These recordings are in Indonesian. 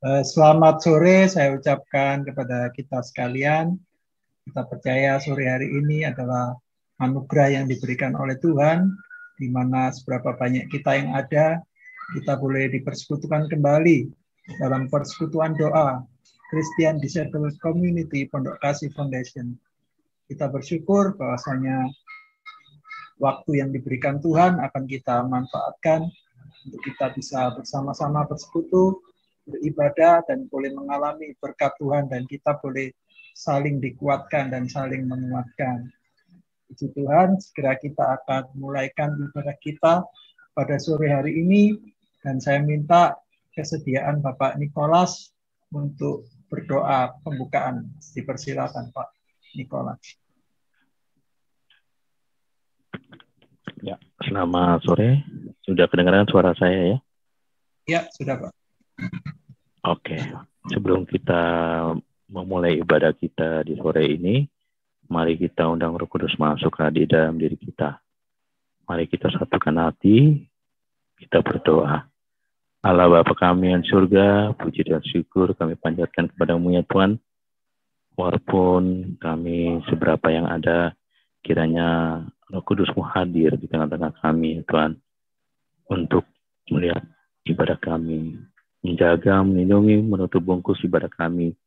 Selamat sore saya ucapkan kepada kita sekalian. Kita percaya sore hari ini adalah anugerah yang diberikan oleh Tuhan, di mana seberapa banyak kita yang ada, kita boleh dipersekutukan kembali dalam persekutuan doa Christian Disciple Community Pondok Kasih Foundation. Kita bersyukur bahwasanya waktu yang diberikan Tuhan akan kita manfaatkan untuk kita bisa bersama-sama bersekutu, beribadah, dan boleh mengalami berkat Tuhan, dan kita boleh saling dikuatkan dan saling menguatkan. Puji Tuhan, segera kita akan mulaikan ibadah kita pada sore hari ini, dan saya minta kesediaan Bapak Nikolas untuk berdoa pembukaan. Dipersilakan Pak Nikolas. Ya, selamat sore. Sudah kedengaran suara saya ya? Ya, sudah Pak. Oke, sebelum kita memulai ibadah kita di sore ini, mari kita undang Roh Kudus masuk di dalam diri kita. Mari kita satukan hati, kita berdoa. Allah Bapa kami yang surga, puji dan syukur kami panjatkan kepadamu ya Tuhan. Walaupun kami seberapa yang ada, kiranya Roh Kudus-Mu hadir di tengah-tengah kami ya Tuhan, untuk melihat ibadah kami, menjaga, melindungi, menutup bungkus ibadah kami,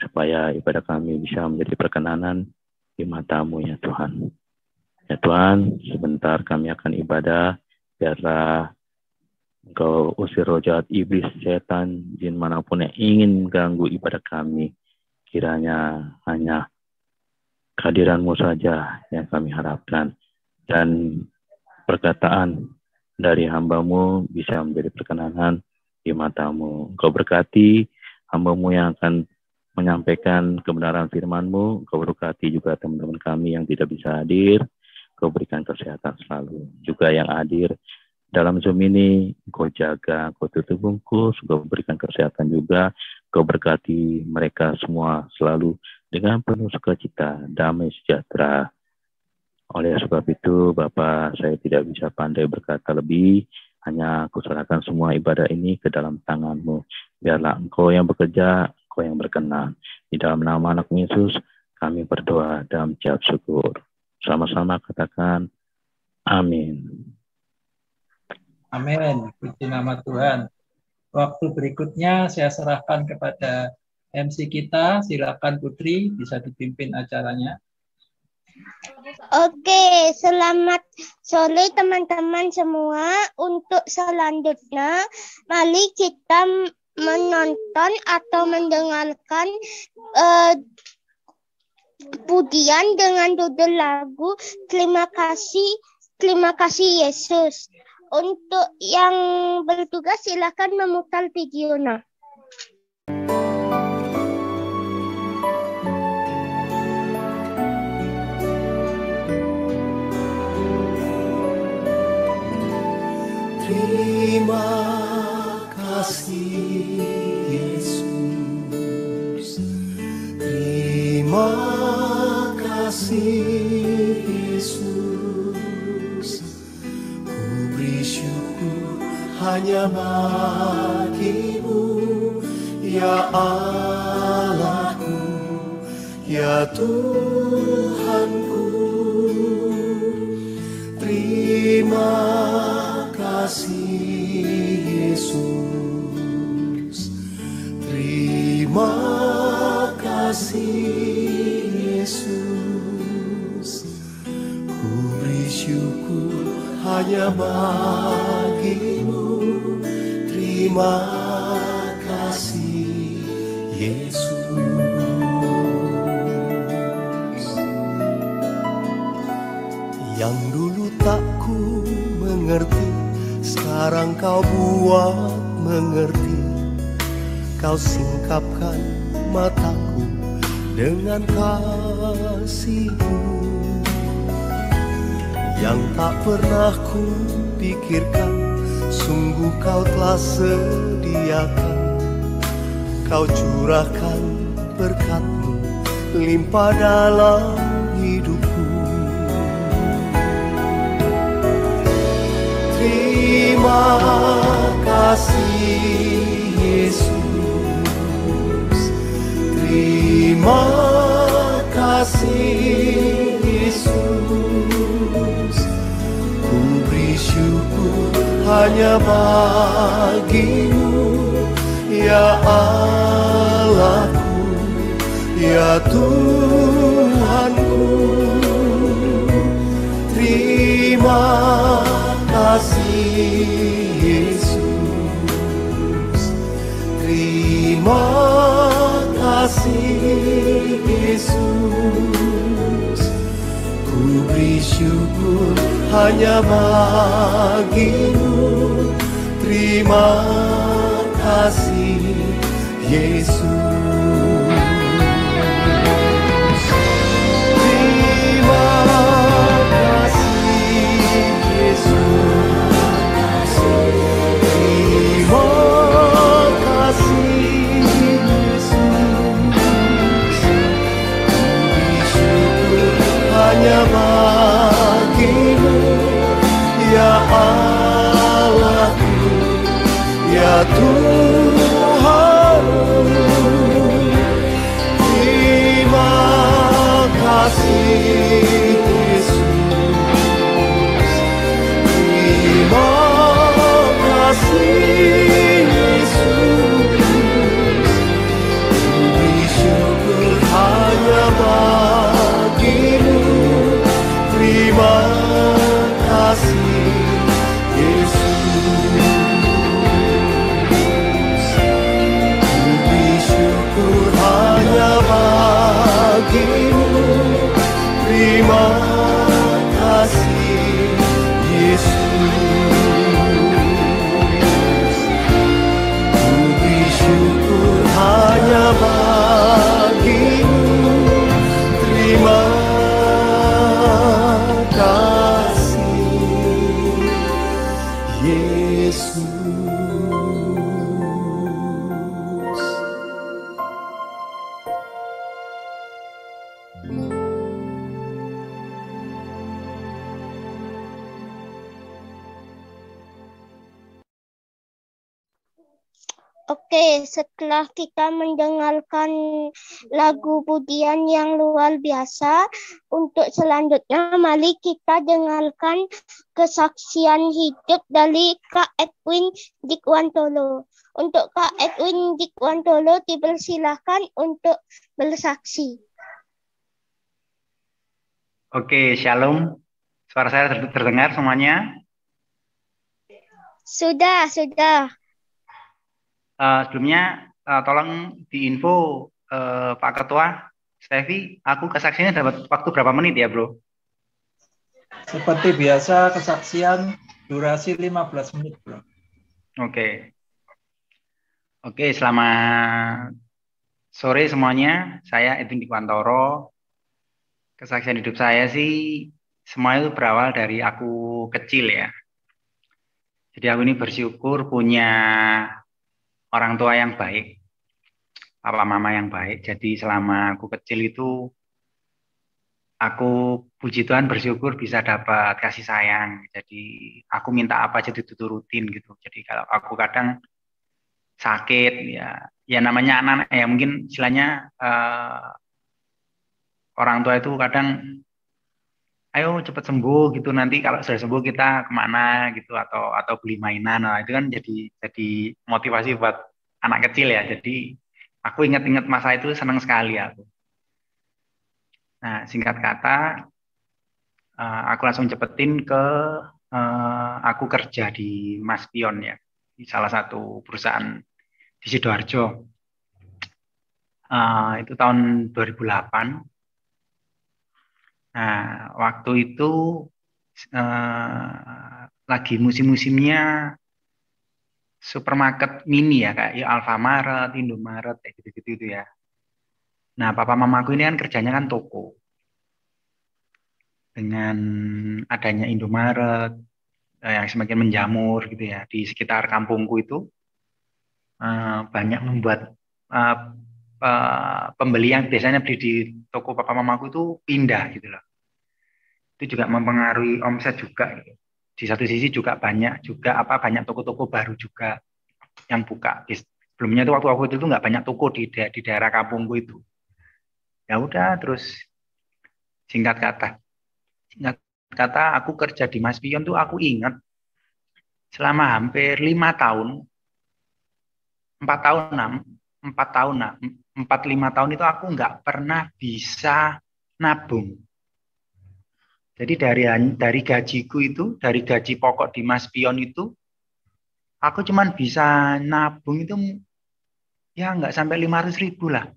supaya ibadah kami bisa menjadi perkenanan di mata-Mu ya Tuhan. Ya Tuhan, sebentar kami akan ibadah, biarlah Engkau usir roh jahat iblis, setan, jin manapun yang ingin mengganggu ibadah kami. Kiranya hanya kehadiran-Mu saja yang kami harapkan, dan perkataan dari hamba-Mu bisa menjadi perkenanan di mata-Mu. Engkau berkati hamba-Mu yang akan menyampaikan kebenaran firman-Mu. Engkau berkati juga teman-teman kami yang tidak bisa hadir. Engkau berikan kesehatan selalu. Juga yang hadir dalam Zoom ini, Engkau jaga, Engkau tutup bungkus, Engkau berikan kesehatan juga. Engkau berkati mereka semua selalu dengan penuh sukacita, damai sejahtera. Oleh sebab itu, Bapa, saya tidak bisa pandai berkata lebih, hanya aku serahkan semua ibadah ini ke dalam tangan-Mu. Biarlah Engkau yang bekerja, Engkau yang berkenan. Di dalam nama anak Yesus, kami berdoa dan mengucap syukur. Sama-sama katakan, amin. Amin, puji nama Tuhan. Waktu berikutnya saya serahkan kepada MC kita, silakan Putri, bisa dipimpin acaranya. Oke, selamat sore teman-teman semua. Untuk selanjutnya, mari kita menonton atau mendengarkan pujian dengan judul lagu Terima kasih Yesus. Untuk yang bertugas silakan memutar videonya. Terima kasih Yesus. Terima kasih Yesus. Ku beri syukur hanya bagi-Mu, ya Allahku, ya Tuhanku. Terima kasih Yesus. Terima kasih Yesus. Ku beri syukur hanya bagi-Mu. Terima kasih Yesus. Yang dulu tak ku mengerti, sekarang Kau buat mengerti. Kau singkapkan mataku dengan kasih-Mu. Yang tak pernah ku pikirkan, sungguh Kau telah sediakan. Kau curahkan berkat-Mu limpah dalam hidupku. Terima kasih Yesus. Terima kasih Yesus, ku beri syukur hanya bagimu, ya Allahku, ya Tuhanku. Terima kasih Yesus, terima kasih Yesus, ku beri syukur hanya bagimu. Terima kasih Yesus. Hanya bagimu, ya Allahku, ya Tuhanku. Terima kasih Yesus, terima kasih Yesus, beri syukur hanya bagimu. Terima kasih Yesus, ku beri syukur hanya bagimu. Terima kasih Yesus, ku beri syukur hanya bagimu. Terima kasih Yesus. Oke, setelah kita mendengarkan lagu pujian yang luar biasa, untuk selanjutnya mari kita dengarkan kesaksian hidup dari Kak Edwin Dikwantolo. Untuk Kak Edwin Dikwantolo dipersilahkan untuk bersaksi. Oke, shalom. Suara saya terdengar semuanya? Sudah. Sebelumnya tolong diinfo Pak Ketua Stevi, aku kesaksiannya dapat waktu berapa menit ya, Bro? Seperti biasa kesaksian durasi 15 menit, Bro. Oke, selamat sore semuanya. Saya Edwin Dikwantoro. Kesaksian hidup saya sih semua itu berawal dari aku kecil ya. Jadi aku ini bersyukur punya orang tua yang baik, papa mama yang baik. Jadi selama aku kecil itu, aku puji Tuhan bersyukur bisa dapat kasih sayang. Jadi aku minta apa aja diturutin gitu. Jadi kalau aku kadang sakit, ya namanya anak-anak ya mungkin istilahnya orang tua itu kadang ayo cepat sembuh gitu, nanti kalau sudah sembuh kita kemana gitu, atau beli mainan. Nah, itu kan jadi motivasi buat anak kecil ya. Jadi aku ingat-ingat masa itu senang sekali aku. Nah, singkat kata aku langsung cepetin ke aku kerja di Mas Pion ya, di salah satu perusahaan di Sidoarjo. Itu tahun 2008. Nah, waktu itu lagi musim-musimnya supermarket mini ya, kayak Alfamart, Indomaret, kayak gitu-gitu ya. Nah, papa mamaku ini kan kerjanya kan toko. Dengan adanya Indomaret yang semakin menjamur gitu ya, di sekitar kampungku itu banyak membuat pembeli yang biasanya beli di toko papa mamaku itu pindah gitu loh. Itu juga mempengaruhi omset juga gitu. Di satu sisi juga banyak toko-toko baru juga yang buka. Sebelumnya itu waktu aku itu nggak banyak toko di daerah kampungku itu. Ya udah, terus singkat kata aku kerja di Mas Pion tuh aku ingat selama hampir 5 tahun, 4 5 tahun itu aku nggak pernah bisa nabung. Jadi dari gajiku itu, dari gaji pokok di Mas Pion itu, aku cuman bisa nabung itu ya nggak sampai 500.000 lah.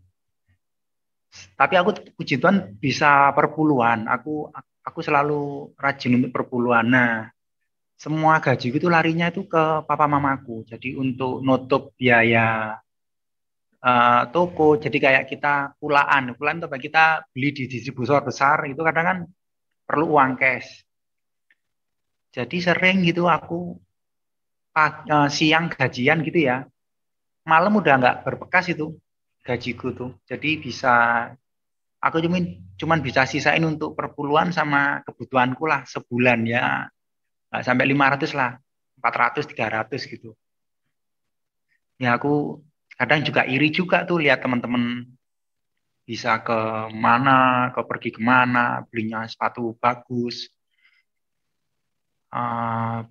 Tapi aku puji Tuhan bisa perpuluhan. Aku selalu rajin untuk perpuluhan. Nah, semua gajiku itu larinya itu ke papa mamaku. Jadi untuk nutup biaya toko, jadi kayak kita pulaan itu kita beli di distributor besar itu kadang kan perlu uang cash. Jadi sering gitu aku siang gajian gitu ya, malam udah nggak berbekas itu gajiku tuh. Jadi aku cuman bisa sisain untuk perpuluhan sama kebutuhanku lah sebulan ya, nggak sampai 500 lah, 400, 300 gitu. Ya aku kadang juga iri juga tuh lihat teman-teman bisa pergi kemana, belinya sepatu bagus,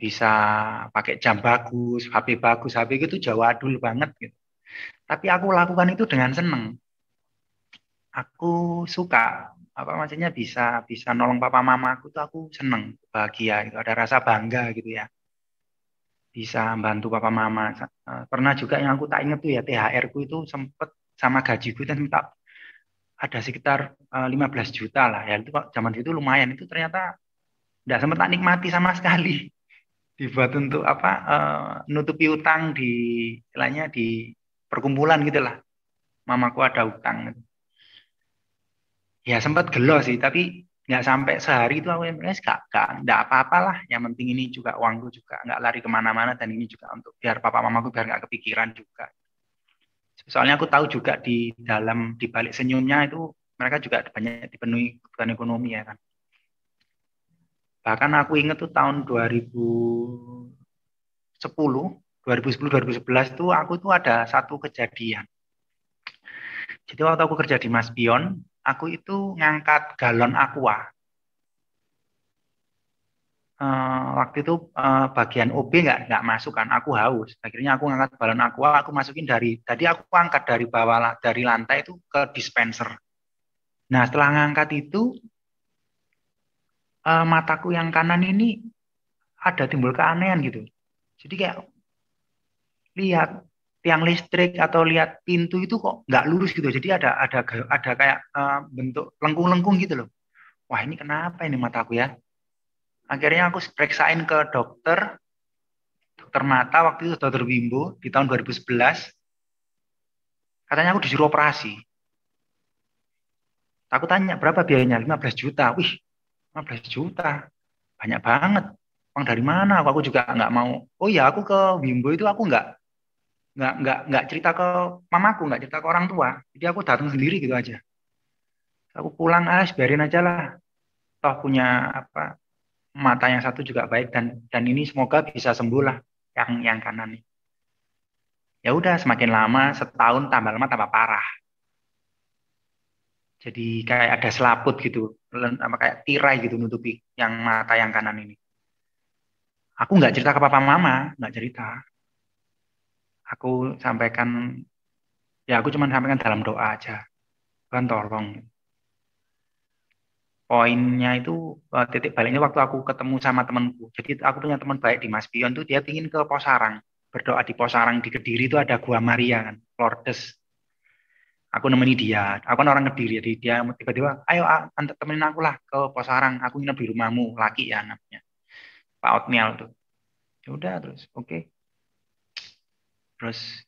bisa pakai jam bagus, HP gitu jawadul banget gitu. Tapi aku lakukan itu dengan seneng. Aku suka, maksudnya bisa nolong papa mama aku tuh aku seneng, bahagia itu, ada rasa bangga gitu ya. Bisa bantu papa mama. Pernah juga yang aku tak inget tuh ya, THR ku itu sempet sama gajiku itu ada sekitar 15 juta lah ya. Itu zaman itu lumayan, itu ternyata nggak sempat tak nikmati sama sekali. Dibuat untuk nutupi utang istilahnya di perkumpulan gitulah. Mamaku ada utang. Ya sempat gelo sih, tapi nggak sampai sehari itu aku nggak apa-apalah. Yang penting ini juga uangku juga nggak lari kemana-mana dan ini juga untuk biar papa mamaku biar nggak kepikiran juga. Soalnya aku tahu juga di balik senyumnya itu mereka juga banyak dipenuhi kebutuhan ekonomi ya kan. Bahkan aku ingat tuh tahun 2010, 2011 tuh aku tuh ada satu kejadian. Jadi waktu aku kerja di Mas Pion, aku itu ngangkat galon aqua. Waktu itu bagian OB nggak masuk kan, aku haus. Akhirnya aku ngangkat galon aqua, aku masukin tadi aku angkat dari bawah dari lantai itu ke dispenser. Nah setelah ngangkat itu mataku yang kanan ini ada timbul keanehan gitu. Jadi kayak lihat tiang listrik atau lihat pintu itu kok nggak lurus gitu. Jadi ada kayak bentuk lengkung-lengkung gitu loh. Wah ini kenapa ini mataku ya? Akhirnya aku periksain ke dokter mata waktu itu Dokter Wimbo di tahun 2011. Katanya aku disuruh operasi. Aku tanya berapa biayanya? 15 juta. Wih, 15 juta. Banyak banget. Uang dari mana? Aku juga nggak mau. Oh ya, aku ke Wimbo itu aku nggak cerita ke mamaku, nggak cerita ke orang tua. Jadi aku datang sendiri gitu aja. Aku pulang, biarin aja lah. Toh punya mata yang satu juga baik dan ini semoga bisa sembuh lah yang kanan. Ya udah semakin lama setahun tambah lama tambah parah. Jadi kayak ada selaput gitu, kayak tirai gitu nutupi yang mata yang kanan ini. Aku nggak cerita ke papa mama, nggak cerita. Aku sampaikan, ya aku cuma sampaikan dalam doa aja. Tuhan tolong. Poinnya itu titik baliknya waktu aku ketemu sama temanku. Jadi aku punya teman baik di Mas Pion tuh dia pingin ke Posarang. Berdoa di Posarang di Kediri itu ada Gua Maria kan, Lourdes. Aku nemeni dia. Aku kan orang Kediri, jadi dia tiba-tiba, ayo temenin aku lah ke Posarang. Aku nginep di rumahmu, laki ya namanya. Pak Otniel tuh. Ya udah terus, oke. Terus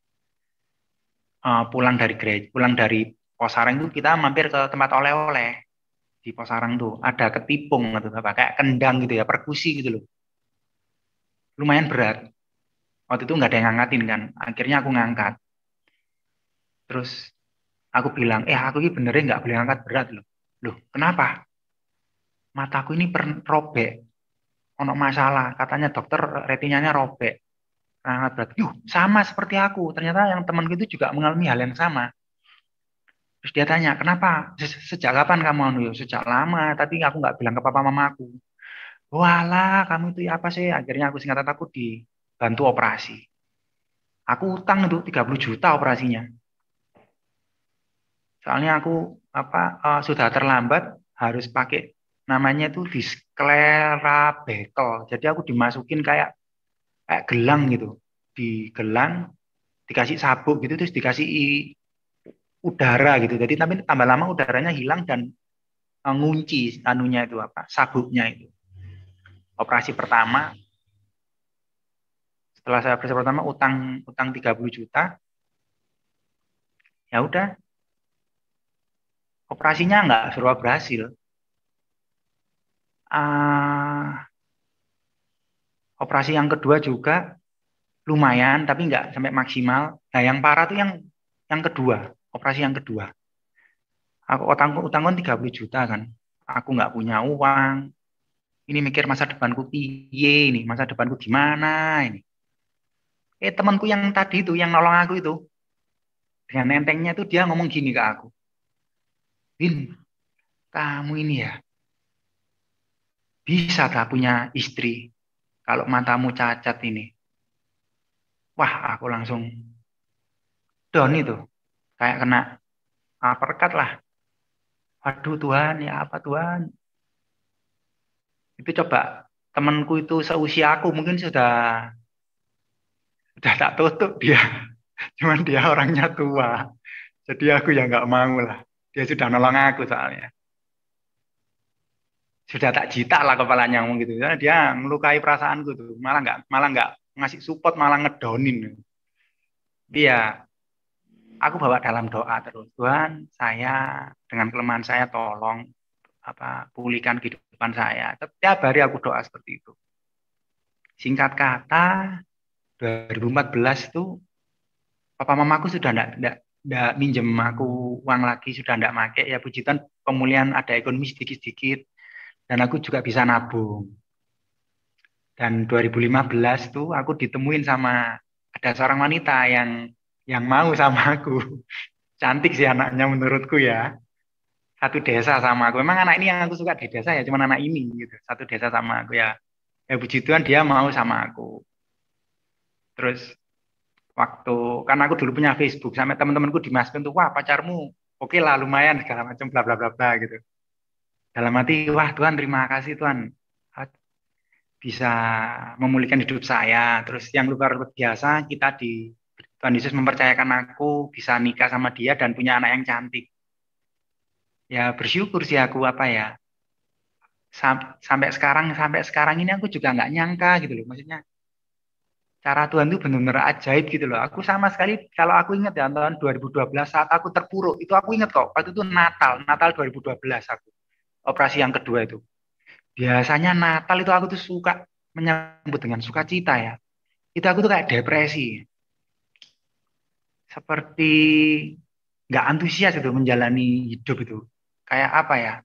pulang dari Posarang itu kita mampir ke tempat oleh-oleh. Di Posarang tuh ada ketipung atau apa kayak kendang gitu ya, perkusi gitu loh. Lumayan berat. Waktu itu nggak ada yang ngangkatin kan. Akhirnya aku ngangkat. Terus aku bilang, aku ini benernya nggak boleh ngangkat berat loh. Loh, kenapa? Mataku ini robek. Ono masalah. Katanya dokter retinanya robek. Ngangkat berat. Sama seperti aku. Ternyata yang temanku itu juga mengalami hal yang sama. Terus dia tanya, kenapa? Sejak kapan kamu anu? Ya, sejak lama, tapi aku nggak bilang ke papa mamaku. Walah, kamu itu ya apa sih? Akhirnya aku singkat kata aku dibantu operasi. Aku utang itu 30 juta operasinya. Soalnya aku sudah terlambat harus pakai namanya itu Disclerabekel. Jadi aku dimasukin kayak gelang gitu. Di gelang dikasih sabuk gitu terus dikasih udara gitu. Jadi tapi tambah lama udaranya hilang dan ngunci anunya itu sabuknya itu. Operasi pertama, setelah saya operasi pertama utang 30 juta. Ya udah, operasinya nggak suruh berhasil. Operasi yang kedua juga lumayan tapi nggak sampai maksimal. Nah yang parah tuh yang kedua, operasi yang kedua. Aku utang 30 juta kan. Aku nggak punya uang. Ini mikir masa depanku piye ini, masa depanku gimana ini. Temanku yang tadi itu, yang nolong aku itu, dengan entengnya itu dia ngomong gini ke aku. Win, kamu ini ya, bisa tak punya istri kalau matamu cacat ini. Wah, aku langsung down itu. Kayak kena uppercut lah. Waduh Tuhan, ya apa Tuhan? Itu coba temanku itu seusia aku mungkin sudah tak tutup dia. Cuman dia orangnya tua. Jadi aku ya nggak mau lah. Dia sudah nolong aku soalnya. Sudah tak jitak lah kepalanya ngomong gitu. Dia melukai perasaanku tuh. Malah nggak ngasih support, malah ngedownin. Dia aku bawa dalam doa terus. Tuhan, saya dengan kelemahan saya tolong pulihkan kehidupan saya. Setiap hari aku doa seperti itu. Singkat kata 2014 itu papa mamaku sudah enggak minjem aku uang lagi, sudah enggak make. Ya puji Tuhan pemulihan ada ekonomi sedikit-sedikit dan aku juga bisa nabung. Dan 2015 tuh aku ditemuin sama ada seorang wanita yang mau sama aku. Cantik sih anaknya menurutku ya. Satu desa sama aku. Memang anak ini yang aku suka di desa ya, cuma anak ini gitu. Satu desa sama aku ya. Ya puji Tuhan dia mau sama aku. Terus kan aku dulu punya Facebook sampai teman-temanku dimasukin tuh, wah pacarmu oke lah lumayan segala macam bla bla bla bla gitu. Dalam hati, wah Tuhan terima kasih Tuhan bisa memulihkan hidup saya. Terus yang luar biasa Tuhan Yesus mempercayakan aku bisa nikah sama dia dan punya anak yang cantik. Ya bersyukur sih aku sampai sekarang ini aku juga nggak nyangka gitu loh. Maksudnya cara Tuhan itu benar-benar ajaib gitu loh. Aku sama sekali, kalau aku ingat ya tahun 2012 saat aku terpuruk, itu aku ingat kok. Waktu itu Natal 2012 aku. Operasi yang kedua itu. Biasanya Natal itu aku tuh suka menyambut dengan sukacita ya. Itu aku tuh kayak depresi. Seperti nggak antusias itu menjalani hidup itu. Kayak apa ya,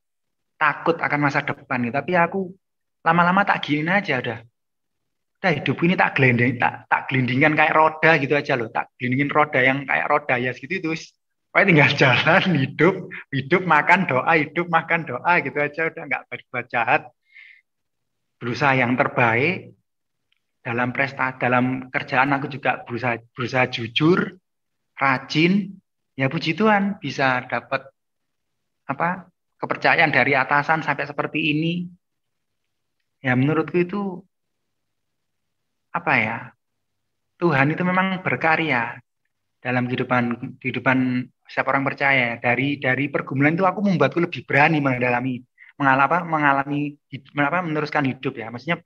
takut akan masa depan gitu. Tapi aku lama-lama tak gini aja udah. Nah, hidup ini tak gelindingan kayak roda gitu aja loh. Tak gelindingin roda yang kayak roda ya gitu itu. Pokoknya tinggal jalan, hidup, makan, doa, hidup, makan, doa gitu aja. Udah nggak berbuat jahat. Berusaha yang terbaik. Dalam kerjaan aku juga berusaha jujur, rajin. Ya puji Tuhan bisa dapat kepercayaan dari atasan sampai seperti ini. Ya menurutku itu Tuhan itu memang berkarya dalam kehidupan setiap orang percaya. Dari pergumulan itu aku membuatku lebih berani mengalami meneruskan hidup ya. Maksudnya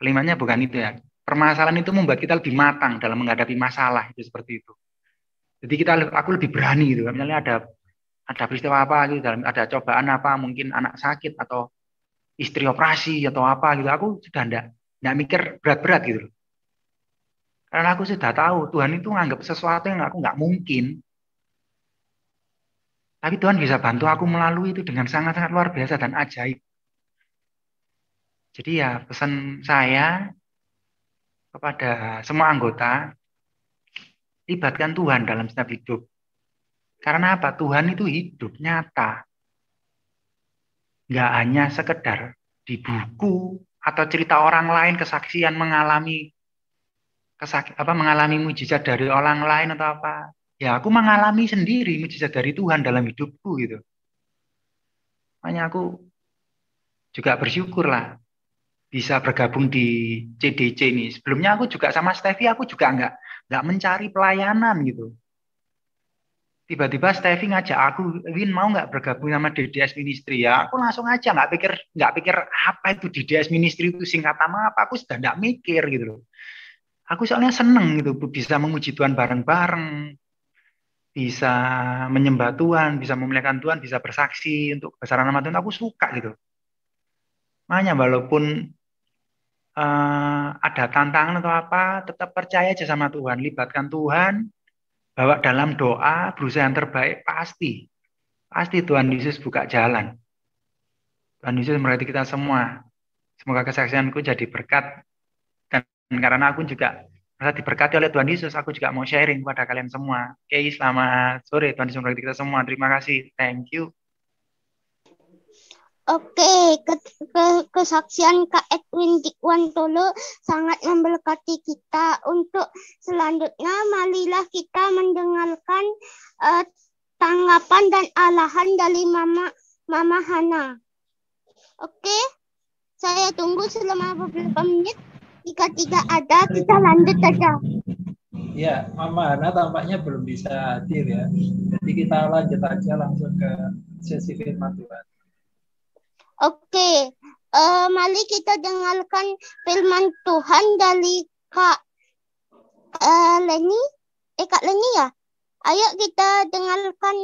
kelimanya bukan itu ya. Permasalahan itu membuat kita lebih matang dalam menghadapi masalah itu seperti itu. Jadi aku lebih berani gitu. Misalnya ada peristiwa apa gitu, ada cobaan apa, mungkin anak sakit atau istri operasi atau apa gitu. Aku sudah enggak mikir berat-berat gitu loh. Karena aku sudah tahu Tuhan itu menganggap sesuatu yang aku nggak mungkin. Tapi Tuhan bisa bantu aku melalui itu dengan sangat-sangat luar biasa dan ajaib. Jadi ya pesan saya kepada semua anggota, libatkan Tuhan dalam setiap hidup. Karena apa? Tuhan itu hidup, nyata. Nggak hanya sekedar di buku atau cerita orang lain, kesaksian mengalami mengalami mujizat dari orang lain atau apa. Ya aku mengalami sendiri mujizat dari Tuhan dalam hidupku gitu. Makanya aku juga bersyukur lah bisa bergabung di CDC ini. Sebelumnya aku juga sama Steffi, aku juga nggak mencari pelayanan gitu. Tiba-tiba Steffi ngajak aku, Win mau nggak bergabung sama DDS Ministry ya? Aku langsung aja nggak pikir apa itu DDS Ministry itu singkatan apa. Aku sudah nggak mikir gitu loh. Aku soalnya seneng gitu bisa memuji Tuhan bareng-bareng, bisa menyembah Tuhan, bisa memuliakan Tuhan, bisa bersaksi untuk kebesaran nama Tuhan. Aku suka gitu. Makanya walaupun ada tantangan atau apa, tetap percaya aja sama Tuhan, libatkan Tuhan, bawa dalam doa, berusaha yang terbaik, pasti Tuhan Yesus buka jalan. Tuhan Yesus memberkati kita semua. Semoga kesaksianku jadi berkat, dan karena aku juga merasa diberkati oleh Tuhan Yesus, aku juga mau sharing kepada kalian semua. Oke, selamat sore, Tuhan Yesus memberkati kita semua. Terima kasih, thank you. Oke, kesaksian Kak Edwin Dikwantolo sangat memberkati kita. Untuk selanjutnya, marilah kita mendengarkan tanggapan dan arahan dari Mama Hana. Oke, saya tunggu selama beberapa menit. Jika tidak ada, kita lanjut saja. Ya, Mama Hana tampaknya belum bisa hadir ya. Jadi kita lanjut aja langsung ke sesi firman Tuhan. Oke, mari kita dengarkan firman Tuhan dari Kak Leni. Kak Leni ya? Ayo kita dengarkan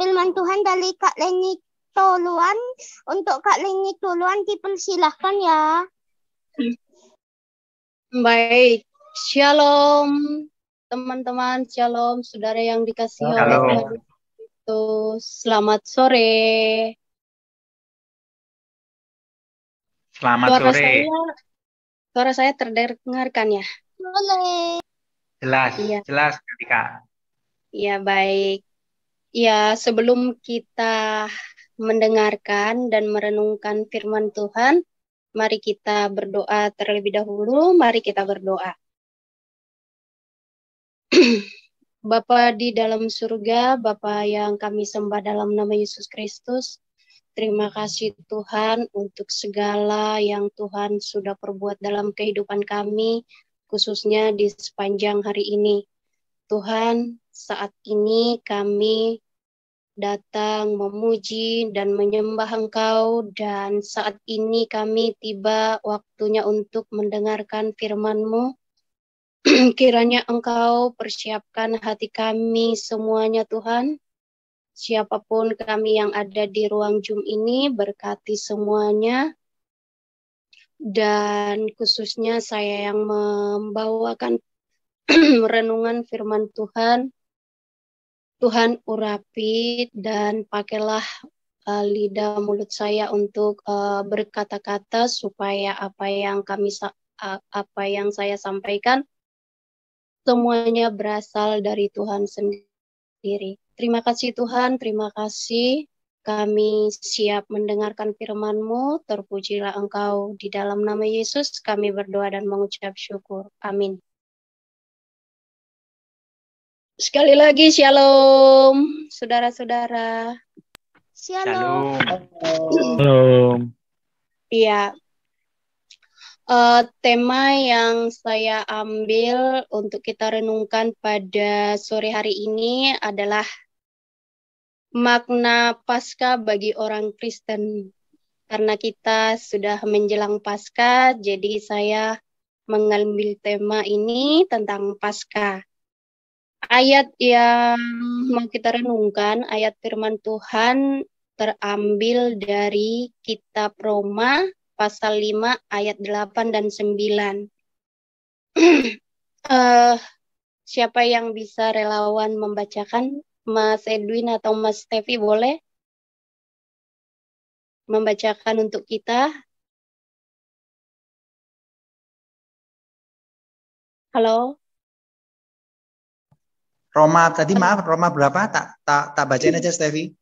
firman Tuhan dari Kak Leni Toluan. Untuk Kak Leni Toluan dipersilahkan ya. Baik, shalom teman-teman, shalom saudara yang dikasihi oleh Tuhan Yesus. Selamat sore. Selamat sore. Suara saya terdengarkan ya? Boleh. Jelas, iya. Jelas ketika. Ya, baik. Ya, sebelum kita mendengarkan dan merenungkan firman Tuhan, mari kita berdoa terlebih dahulu. Mari kita berdoa. Bapa di dalam surga, Bapa yang kami sembah dalam nama Yesus Kristus, terima kasih Tuhan untuk segala yang Tuhan sudah perbuat dalam kehidupan kami, khususnya di sepanjang hari ini. Tuhan, saat ini kami datang memuji dan menyembah Engkau, dan saat ini kami tiba waktunya untuk mendengarkan firman-Mu. Kiranya Engkau persiapkan hati kami semuanya Tuhan. Siapapun kami yang ada di ruang Zoom ini, berkati semuanya. Dan khususnya saya yang membawakan renungan firman Tuhan. Tuhan urapi dan pakailah lidah mulut saya untuk berkata-kata supaya apa yang saya sampaikan semuanya berasal dari Tuhan sendiri. Terima kasih Tuhan, terima kasih. Kami siap mendengarkan firman-Mu. Terpujilah Engkau. Di dalam nama Yesus kami berdoa dan mengucap syukur. Amin. Sekali lagi shalom, saudara-saudara. Shalom. Shalom. Iya. Tema yang saya ambil untuk kita renungkan pada sore hari ini adalah makna Paskah bagi orang Kristen. Karena kita sudah menjelang Paskah, jadi saya mengambil tema ini tentang Paskah. Ayat yang mau kita renungkan, ayat firman Tuhan terambil dari kitab Roma pasal 5 ayat 8 dan 9. Siapa yang bisa relawan membacakan? Mas Edwin atau Mas Tevi boleh membacakan untuk kita? Halo? Roma tadi maaf, Roma berapa? Tak bacain aja Stevi.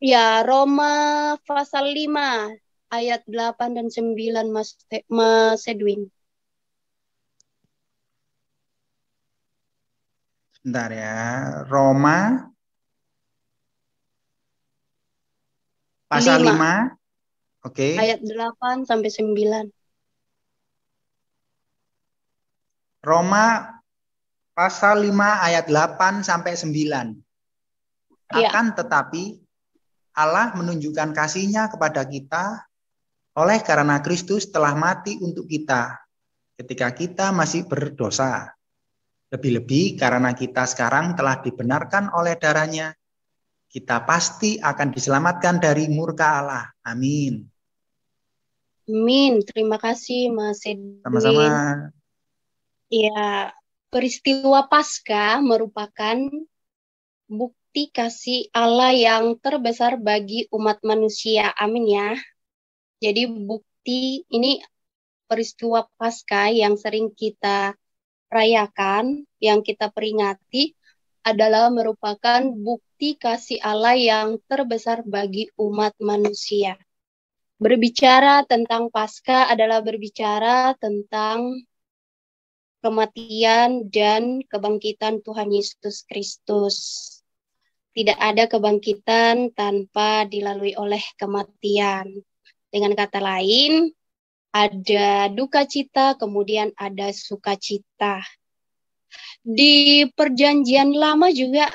Ya, Roma pasal 5 ayat 8 dan 9 Mas Edwin. Bentar ya. Roma pasal 5. Oke. Ayat 8 sampai 9. Roma pasal 5 ayat 8 sampai 9. Ya. Akan tetapi Allah menunjukkan kasih-Nya kepada kita oleh karena Kristus telah mati untuk kita ketika kita masih berdosa. Lebih-lebih karena kita sekarang telah dibenarkan oleh darah-Nya, kita pasti akan diselamatkan dari murka Allah. Amin. Amin. Terima kasih Mas Edwin. Sama-sama. Ya, peristiwa Paskah merupakan bukti kasih Allah yang terbesar bagi umat manusia. Amin ya. Jadi bukti ini peristiwa Paskah yang sering kita rayakan, yang kita peringati adalah merupakan bukti kasih Allah yang terbesar bagi umat manusia. Berbicara tentang Paskah adalah berbicara tentang kematian dan kebangkitan Tuhan Yesus Kristus. Tidak ada kebangkitan tanpa dilalui oleh kematian. Dengan kata lain, ada duka cita, kemudian ada sukacita. Di Perjanjian Lama juga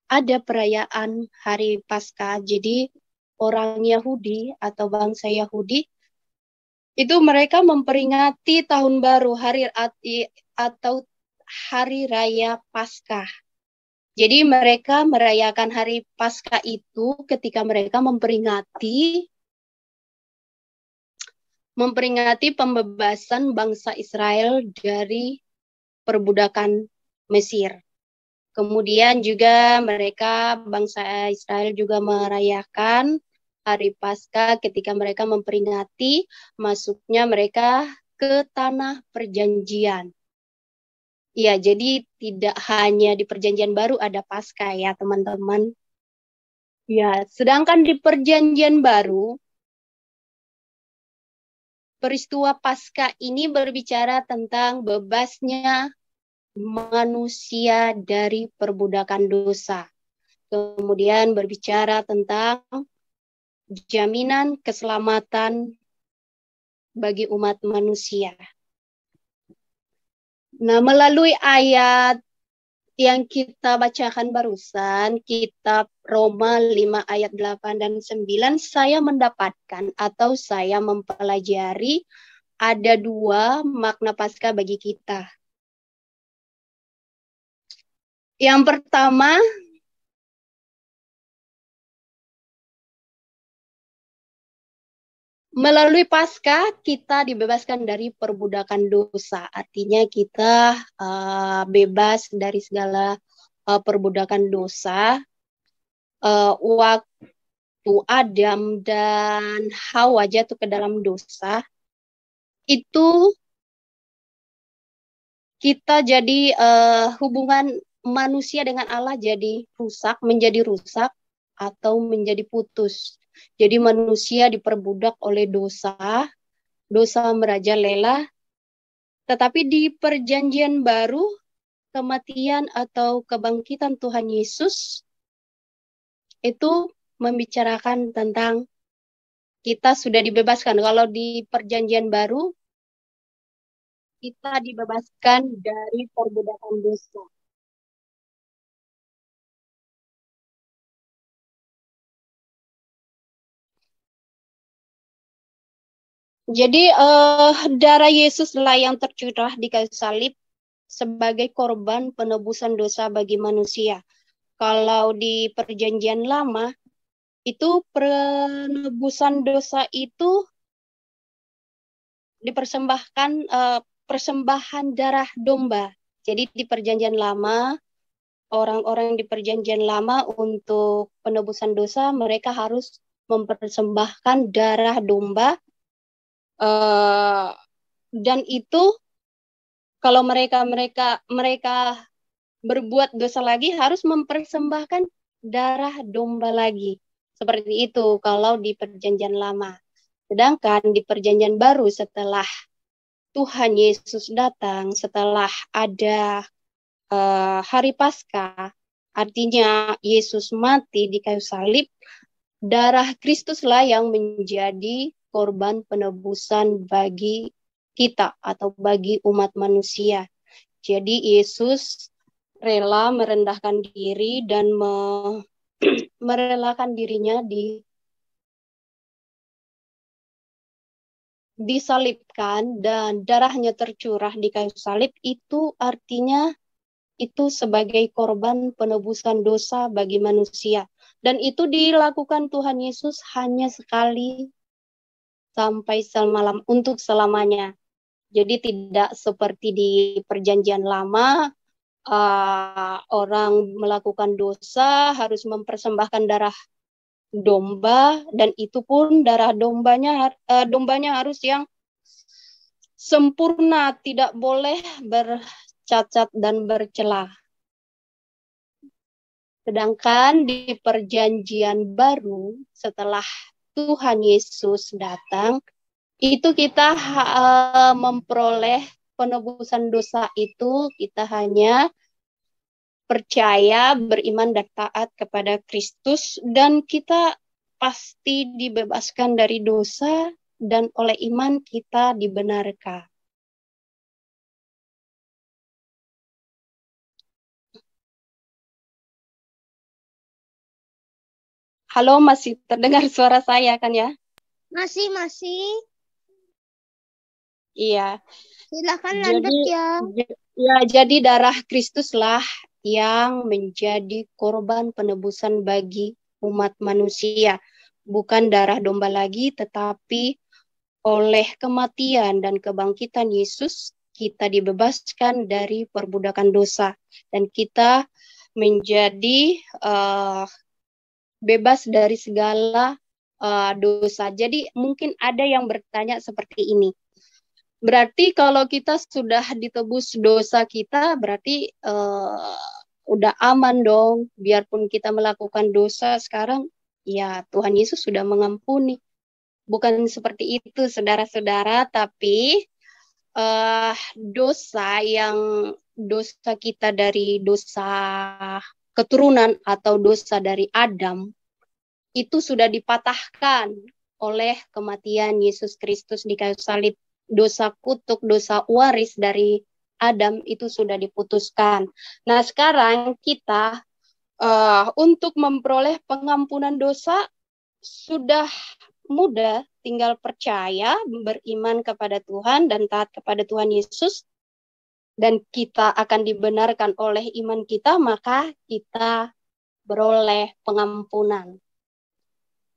ada perayaan Hari Paskah. Jadi orang Yahudi atau bangsa Yahudi itu mereka memperingati tahun baru, atau hari raya Paskah. Jadi mereka merayakan Hari Paskah itu ketika mereka memperingati pembebasan bangsa Israel dari perbudakan Mesir. Kemudian juga bangsa Israel juga merayakan Hari Paskah ketika mereka memperingati masuknya mereka ke tanah perjanjian. Ya, jadi tidak hanya di Perjanjian Baru ada Paskah ya, teman-teman. Ya, sedangkan di Perjanjian Baru peristiwa Paskah ini berbicara tentang bebasnya manusia dari perbudakan dosa. Kemudian berbicara tentang jaminan keselamatan bagi umat manusia. Nah, melalui ayat yang kita bacakan barusan, kitab Roma 5 ayat 8 dan 9, saya mendapatkan atau saya mempelajari ada dua makna Paskah bagi kita. Yang pertama, melalui Paskah kita dibebaskan dari perbudakan dosa. Artinya kita bebas dari segala perbudakan dosa. Waktu Adam dan Hawa jatuh ke dalam dosa, itu kita jadi hubungan manusia dengan Allah jadi menjadi rusak atau menjadi putus. Jadi manusia diperbudak oleh dosa merajalela. Tetapi di Perjanjian Baru, kematian atau kebangkitan Tuhan Yesus itu membicarakan tentang kita sudah dibebaskan. Kalau di Perjanjian Baru, kita dibebaskan dari perbudakan dosa. Jadi darah Yesuslah yang tercurah di kayu salib sebagai korban penebusan dosa bagi manusia. Kalau di Perjanjian Lama, itu penebusan dosa itu dipersembahkan persembahan darah domba. Jadi di Perjanjian Lama, orang-orang di Perjanjian Lama untuk penebusan dosa mereka harus mempersembahkan darah domba. Dan itu kalau mereka berbuat dosa lagi harus mempersembahkan darah domba lagi. Seperti itu kalau di perjanjian lama. Sedangkan di perjanjian baru setelah Tuhan Yesus datang, setelah ada hari Paskah, artinya Yesus mati di kayu salib, darah Kristuslah yang menjadi korban penebusan bagi kita atau bagi umat manusia. Jadi Yesus rela merendahkan diri dan merelakan dirinya disalibkan dan darahnya tercurah di kayu salib, itu artinya itu sebagai korban penebusan dosa bagi manusia. Dan itu dilakukan Tuhan Yesus hanya sekali sampai semalam untuk selamanya. Jadi tidak seperti di perjanjian lama, orang melakukan dosa harus mempersembahkan darah domba, dan itu pun darah dombanya harus yang sempurna, tidak boleh bercacat dan bercela. Sedangkan di perjanjian baru setelah Tuhan Yesus datang, itu kita memperoleh penebusan dosa itu, kita hanya percaya, beriman dan taat kepada Kristus, dan kita pasti dibebaskan dari dosa, dan oleh iman kita dibenarkan. Halo, masih terdengar suara saya kan ya? Masih. Iya. Silakan lanjut ya. Jadi darah Kristuslah yang menjadi korban penebusan bagi umat manusia. Bukan darah domba lagi, tetapi oleh kematian dan kebangkitan Yesus, kita dibebaskan dari perbudakan dosa. Dan kita menjadi bebas dari segala dosa. Jadi mungkin ada yang bertanya seperti ini. Berarti kalau kita sudah ditebus dosa kita, berarti udah aman dong. Biarpun kita melakukan dosa sekarang, ya Tuhan Yesus sudah mengampuni. Bukan seperti itu, saudara-saudara. Tapi dosa kita dari dosa keturunan atau dosa dari Adam, itu sudah dipatahkan oleh kematian Yesus Kristus di kayu salib. Dosa kutuk, dosa waris dari Adam itu sudah diputuskan. Nah, sekarang kita untuk memperoleh pengampunan dosa sudah mudah, tinggal percaya, beriman kepada Tuhan dan taat kepada Tuhan Yesus, dan kita akan dibenarkan oleh iman kita, maka kita beroleh pengampunan.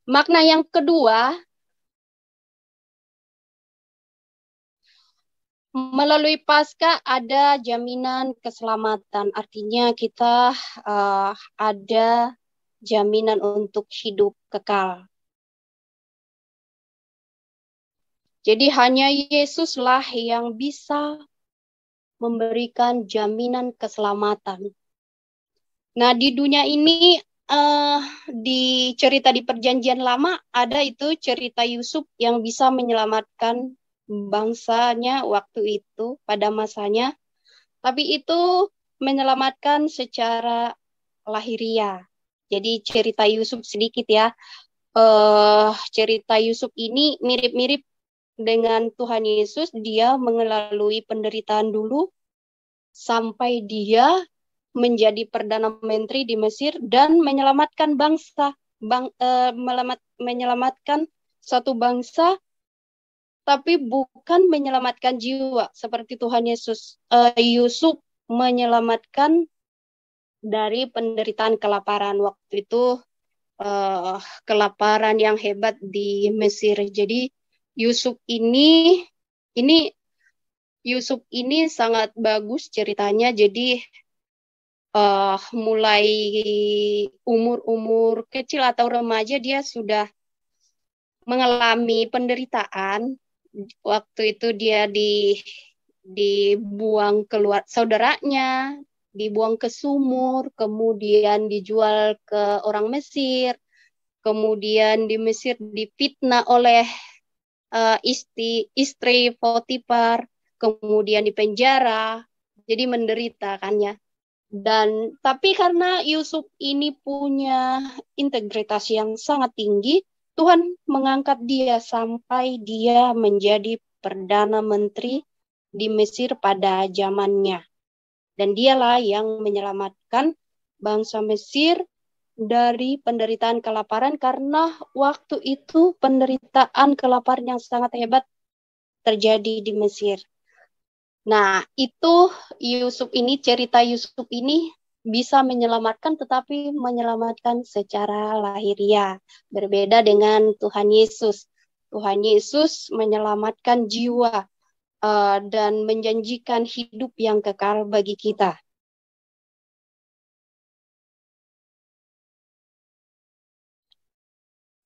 Makna yang kedua, melalui Paskah ada jaminan keselamatan. Artinya kita ada jaminan untuk hidup kekal. Jadi hanya Yesuslah yang bisa memberikan jaminan keselamatan. Nah, di dunia ini, di cerita di perjanjian lama, ada itu cerita Yusuf yang bisa menyelamatkan bangsanya waktu itu pada masanya, tapi itu menyelamatkan secara lahiriah. Jadi cerita Yusuf sedikit ya, cerita Yusuf ini mirip-mirip dengan Tuhan Yesus. Dia melalui penderitaan dulu sampai dia menjadi perdana menteri di Mesir dan menyelamatkan menyelamatkan satu bangsa, tapi bukan menyelamatkan jiwa seperti Tuhan Yesus. Yusuf menyelamatkan dari penderitaan kelaparan waktu itu, kelaparan yang hebat di Mesir. Jadi Yusuf ini sangat bagus ceritanya. Jadi mulai umur kecil atau remaja dia sudah mengalami penderitaan. Waktu itu dia dibuang keluar saudaranya, dibuang ke sumur, kemudian dijual ke orang Mesir, kemudian di Mesir difitnah oleh istri Potifar, kemudian dipenjara, jadi menderita kan ya. Dan tapi karena Yusuf ini punya integritas yang sangat tinggi, Tuhan mengangkat dia sampai dia menjadi Perdana Menteri di Mesir pada zamannya. Dan dialah yang menyelamatkan bangsa Mesir dari penderitaan kelaparan, karena waktu itu penderitaan kelaparan yang sangat hebat terjadi di Mesir. Nah, itu cerita Yusuf ini bisa menyelamatkan, tetapi menyelamatkan secara lahiriah. Berbeda dengan Tuhan Yesus. Tuhan Yesus menyelamatkan jiwa dan menjanjikan hidup yang kekal bagi kita.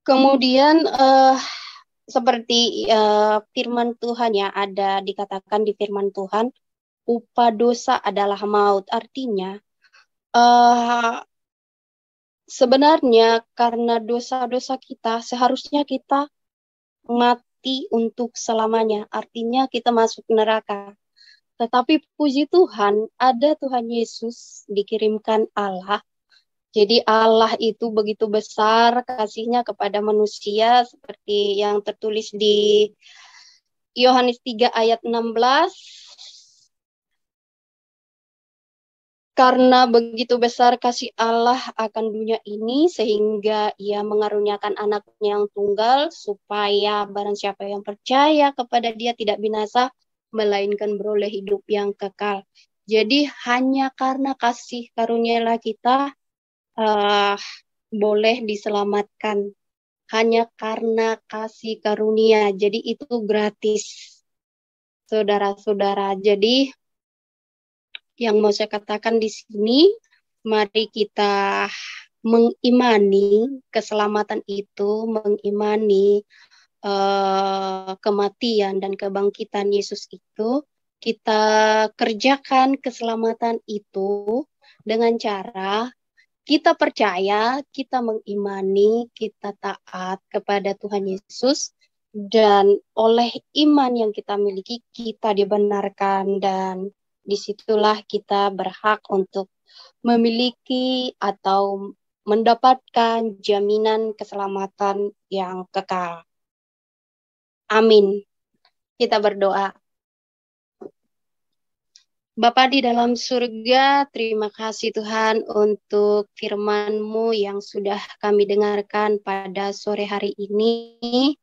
Kemudian seperti firman Tuhan ya, ada dikatakan di firman Tuhan, upah dosa adalah maut. Artinya sebenarnya karena dosa-dosa kita, seharusnya kita mati untuk selamanya. Artinya kita masuk neraka. Tetapi puji Tuhan, ada Tuhan Yesus, dikirimkan Allah. Jadi Allah itu begitu besar kasihnya kepada manusia, seperti yang tertulis di Yohanes 3 ayat 16. Karena begitu besar kasih Allah akan dunia ini, sehingga ia mengaruniakan anaknya yang tunggal, supaya barang siapa yang percaya kepada dia tidak binasa, melainkan beroleh hidup yang kekal. Jadi hanya karena kasih karunia kita boleh diselamatkan. Hanya karena kasih karunia. Jadi itu gratis. Saudara-saudara. Jadi yang mau saya katakan di sini, mari kita mengimani keselamatan itu, mengimani kematian dan kebangkitan Yesus itu. Kita kerjakan keselamatan itu dengan cara kita percaya, kita mengimani, kita taat kepada Tuhan Yesus, dan oleh iman yang kita miliki, kita dibenarkan, dan disitulah kita berhak untuk memiliki atau mendapatkan jaminan keselamatan yang kekal. Amin. Kita berdoa. Bapa di dalam surga, terima kasih Tuhan untuk firman-Mu yang sudah kami dengarkan pada sore hari ini.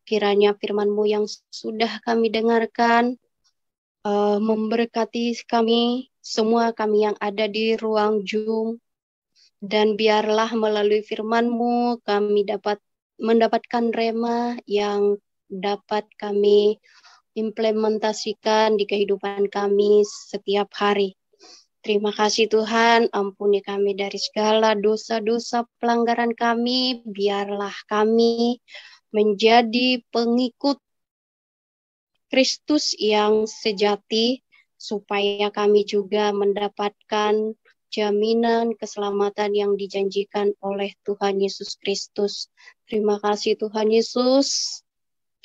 Kiranya firman-Mu yang sudah kami dengarkan memberkati kami, semua kami yang ada di ruang Zoom. Dan biarlah melalui firman-Mu kami dapat mendapatkan rema yang dapat kami implementasikan di kehidupan kami setiap hari. Terima kasih Tuhan, ampuni kami dari segala dosa-dosa pelanggaran kami, biarlah kami menjadi pengikut Kristus yang sejati, supaya kami juga mendapatkan jaminan keselamatan yang dijanjikan oleh Tuhan Yesus Kristus. Terima kasih Tuhan Yesus.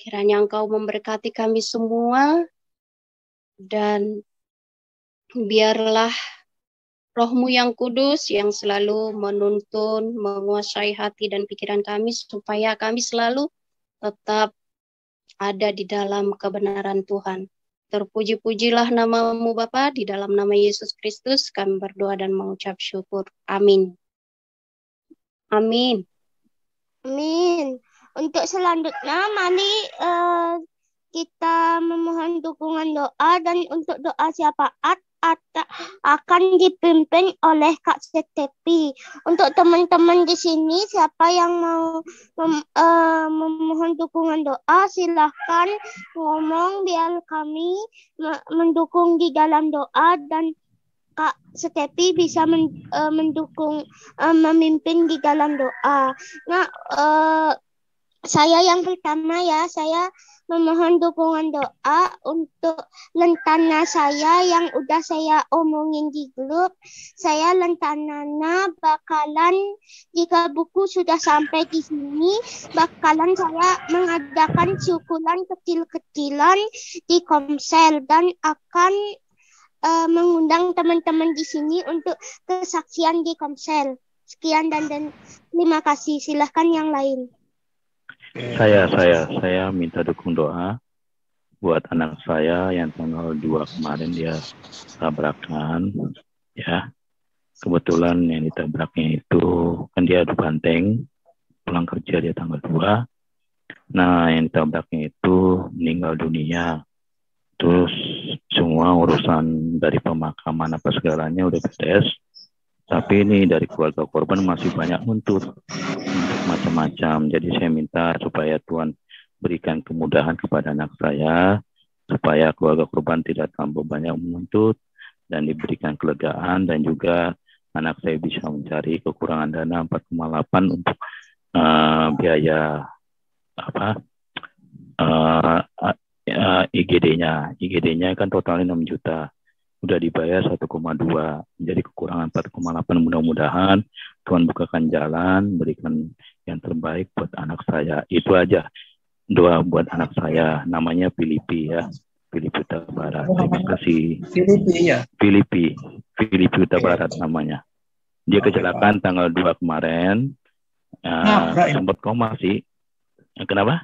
Kiranya Engkau memberkati kami semua, dan biarlah Roh-Mu yang kudus yang selalu menuntun, menguasai hati dan pikiran kami, supaya kami selalu tetap ada di dalam kebenaran Tuhan. Terpuji-pujilah nama-Mu Bapa, di dalam nama Yesus Kristus kami berdoa dan mengucap syukur. Amin. Amin. Amin. Untuk selanjutnya, mari kita memohon dukungan doa, dan untuk doa syafaat akan dipimpin oleh Kak Setepi. Untuk teman-teman di sini, siapa yang mau memohon dukungan doa, silahkan ngomong biar kami mendukung di dalam doa, dan Kak Setepi bisa mendukung, memimpin di dalam doa. Nah, saya yang pertama ya, saya memohon dukungan doa untuk lentana saya yang udah saya omongin di grup. Saya lentananya bakalan, jika buku sudah sampai di sini, bakalan saya mengadakan syukuran kecil-kecilan di Komsel dan akan mengundang teman-teman di sini untuk kesaksian di Komsel. Sekian dan terima kasih. Silahkan yang lain. Saya minta dukung doa buat anak saya yang tanggal 2 kemarin dia tabrakan, ya. Kebetulan yang ditabraknya itu kan dia adu banteng, pulang kerja dia tanggal 2. Nah, yang ditabraknya itu meninggal dunia. Terus semua urusan dari pemakaman apa segalanya udah beres. Tapi ini dari keluarga korban masih banyak nuntut untuk macam-macam. Jadi saya minta supaya Tuhan berikan kemudahan kepada anak saya, supaya keluarga korban tidak terlalu banyak menuntut dan diberikan kelegaan, dan juga anak saya bisa mencari kekurangan dana 4,8 untuk biaya IGD-nya. IGD-nya kan totalnya 6 juta. Udah dibayar 1,2. Jadi kekurangan 4,8. Mudah-mudahan Tuhan bukakan jalan, berikan yang terbaik buat anak saya. Itu aja. Doa buat anak saya. Namanya Filipi ya. Filipi Huta Barat. Terima kasih. Filipi ya? Filipi Huta Barat namanya. Dia kecelakaan tanggal 2 kemarin. Sempat koma sih. Kenapa?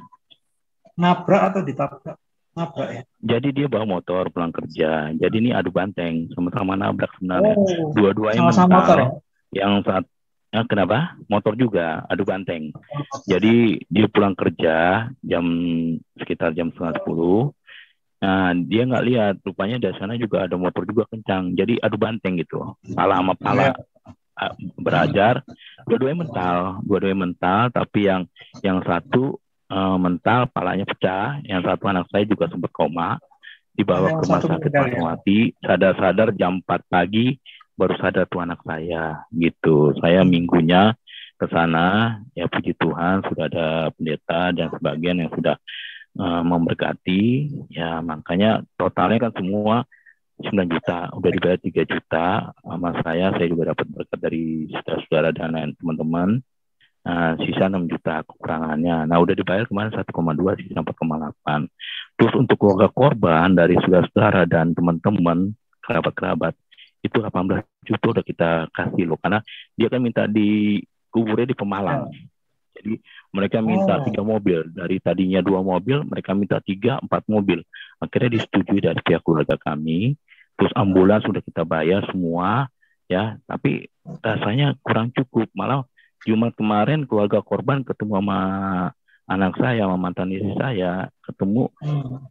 Nabrak atau ditabrak? Nabrak ya? Jadi dia bawa motor pulang kerja. Jadi ini adu banteng, sama-sama nabrak sebenarnya. Dua-duanya sama-sama motor. Yang saat kenapa? Motor juga adu banteng. Jadi dia pulang kerja sekitar jam 9:30. Nah, dia nggak lihat, rupanya di sana juga ada motor juga kencang. Jadi adu banteng gitu. Pala sama pala berajar. Dua-duanya mental, tapi yang satu mental, palanya pecah. Yang satu anak saya juga sempat koma, dibawa ke rumah sakit Fatmawati. Sadar-sadar jam 4 pagi baru sadar tuh anak saya gitu. Saya minggunya ke sana, ya puji Tuhan sudah ada pendeta dan sebagian yang sudah memberkati. Ya makanya totalnya kan semua 9 juta, udah dibayar 3 juta sama saya juga dapat berkat dari saudara-saudara dan teman-teman. Sisa 6 juta kekurangannya. Nah, udah dibayar kemarin 1,2, sisa 4,8. Terus untuk keluarga korban dari saudara-saudara dan teman-teman, kerabat-kerabat, itu 18 juta udah kita kasih loh. Karena dia kan minta dikuburnya di Pemalang. Jadi mereka minta 3 mobil. Dari tadinya 2 mobil, mereka minta 3-4 mobil. Akhirnya disetujui dari pihak keluarga kami. Terus ambulans sudah kita bayar semua, ya. Tapi rasanya kurang cukup. Malah Jumat kemarin keluarga korban ketemu sama anak saya, sama mantan istri saya, ketemu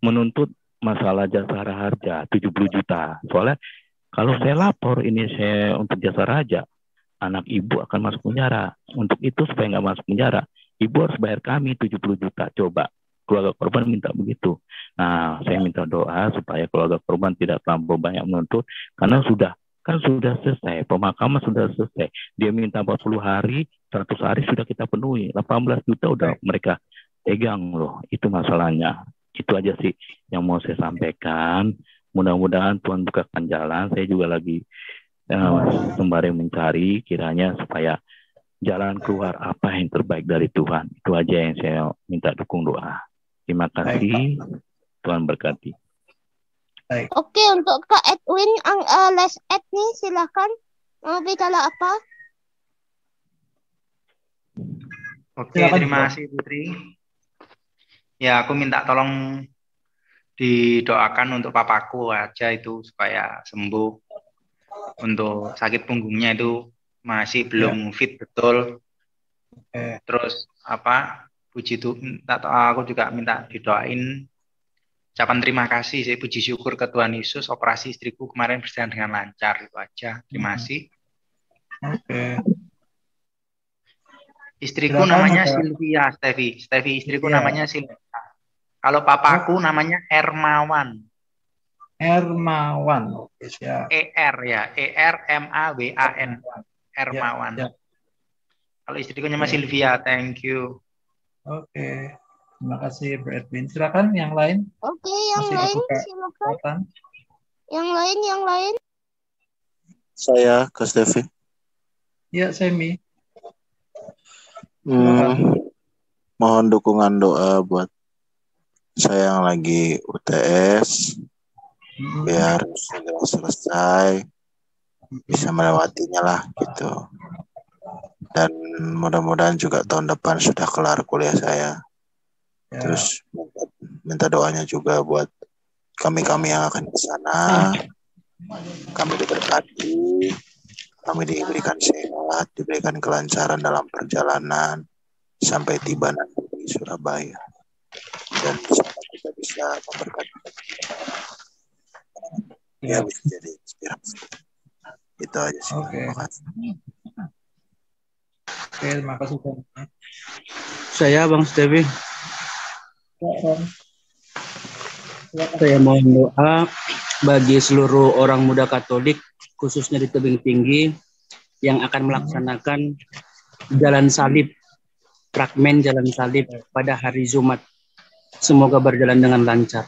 menuntut masalah jasara harja 70 juta. Soalnya kalau saya lapor ini saya untuk jasara harja, anak ibu akan masuk penjara. Untuk itu supaya nggak masuk penjara, ibu harus bayar kami 70 juta. Coba keluarga korban minta begitu. Nah, saya minta doa supaya keluarga korban tidak terlalu banyak menuntut, karena sudah selesai, pemakaman sudah selesai. Dia minta 40 hari, 100 hari sudah kita penuhi. 18 juta udah mereka pegang loh. Itu masalahnya. Itu aja sih yang mau saya sampaikan. Mudah-mudahan Tuhan bukakan jalan. Saya juga lagi sembari mencari kiranya supaya jalan keluar apa yang terbaik dari Tuhan. Itu aja yang saya minta dukung doa. Terima kasih. Tuhan berkati. Baik. Oke, untuk Kak Edwin, Les Ed nih, silakan. Mau bicara apa? Oke, terima kasih Putri. Ya, aku minta tolong didoakan untuk papaku aja itu supaya sembuh. Untuk sakit punggungnya itu masih belum fit betul. Terus puji Tuhan, aku juga minta didoain. Ucapan terima kasih, saya puji syukur ke Tuhan Yesus, operasi istriku kemarin berjalan dengan lancar, itu aja. Terima kasih. Istriku namanya Sylvia, Stevi istriku namanya Sylvia. Kalau papaku namanya Ermawan. Ermawan. ER ya, ERMAWAN. Ermawan. Kalau istriku namanya Sylvia, thank you. Oke. Terima kasih Bro Edwin. Silakan yang lain. Oke, yang Masih lain dibuka silakan. kesempatan. Yang lain. Saya Kak Stevi. Ya, Semi. Silakan. Mohon dukungan doa buat saya yang lagi UTS biar segera selesai, bisa melewatinya lah gitu. Dan mudah-mudahan juga tahun depan sudah kelar kuliah saya. Ya. Terus minta doanya juga buat kami-kami yang akan ke sana. Kami diberkati, kami diberikan sehat, diberikan kelancaran dalam perjalanan sampai tiba nanti di Surabaya. Dan semoga kita bisa memberkati. Ya, bisa jadi inspirasi. Itu aja sih. Oke. Terima kasih. Oke, terima kasih. Saya Bang Stevi. Silakan. Saya mohon doa bagi seluruh orang muda Katolik, khususnya di Tebing Tinggi, yang akan melaksanakan jalan salib, fragmen jalan salib pada hari Jumat. Semoga berjalan dengan lancar.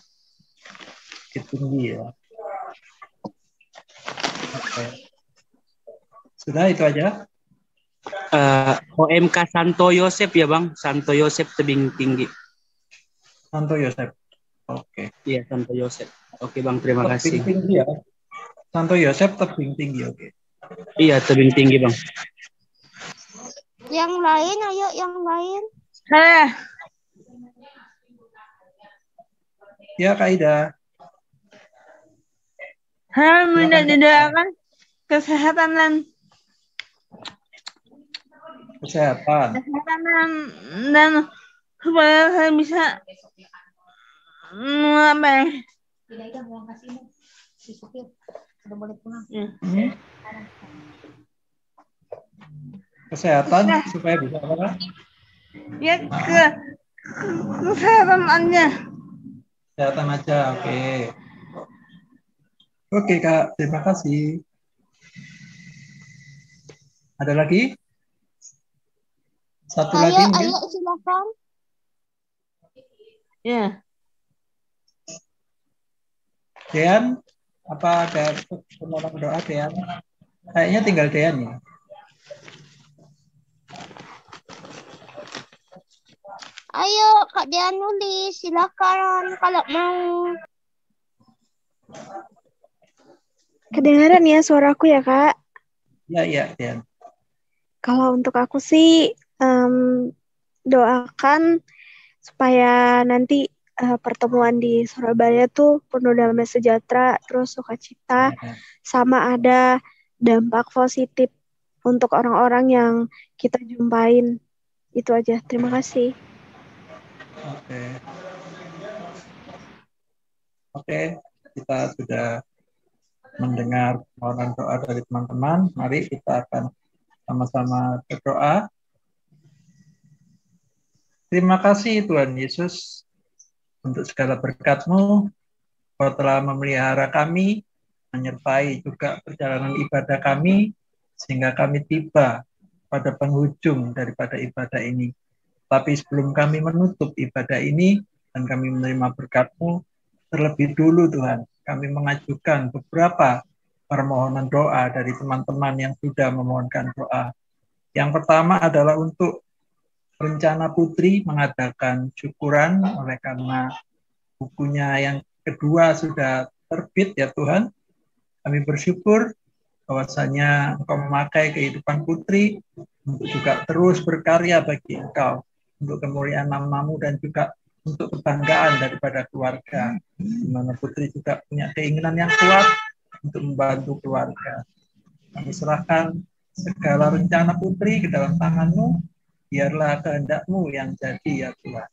Itu ya. Oke. Sudah itu aja. OMK Santo Yosep ya Bang, Santo Yosep Tebing Tinggi. Santo Yosep. Oke. Iya, Santo Yosep. Oke Bang, terima kasih. Tebing tinggi ya. Santo Yosep Tebing Tinggi, oke. Iya, Tebing Tinggi Bang. Yang lain, ayo yang lain. Ya, Kak Ida. Minta didoakan kesehatan dan supaya saya bisa apa ya? Kesehatan supaya bisa apa? Ya kesehatan aja. Kesehatan aja, oke. Oke Kak, terima kasih. Ada lagi? Satu lagi mungkin? Ayo silakan. Ya. Dean, apa ada penolong doa Dean? Kayaknya tinggal Dean ya. Ayo Kak Dean nulis, silakan kalau mau. Kedengaran ya suaraku ya Kak? Ya, Dean. Kalau untuk aku sih doakan supaya nanti pertemuan di Surabaya tuh penuh damai sejahtera, terus sukacita, sama ada dampak positif untuk orang-orang yang kita jumpain. Itu aja. Terima kasih. Oke, kita sudah mendengar permohonan doa dari teman-teman. Mari kita akan sama-sama berdoa. Terima kasih Tuhan Yesus untuk segala berkat-Mu. Kau telah memelihara kami, menyertai juga perjalanan ibadah kami, sehingga kami tiba pada penghujung daripada ibadah ini. Tapi sebelum kami menutup ibadah ini dan kami menerima berkat-Mu, terlebih dulu Tuhan, kami mengajukan beberapa permohonan doa dari teman-teman yang sudah memohonkan doa. Yang pertama adalah untuk rencana Putri mengadakan syukuran oleh karena bukunya yang kedua sudah terbit ya Tuhan. Kami bersyukur bahwasanya Engkau memakai kehidupan Putri untuk juga terus berkarya bagi Engkau, untuk kemuliaan nama-Mu dan juga untuk kebanggaan daripada keluarga, di mana Putri juga punya keinginan yang kuat untuk membantu keluarga. Kami serahkan segala rencana Putri ke dalam tangan-Mu, biarlah kehendak-Mu yang jadi ya Tuhan.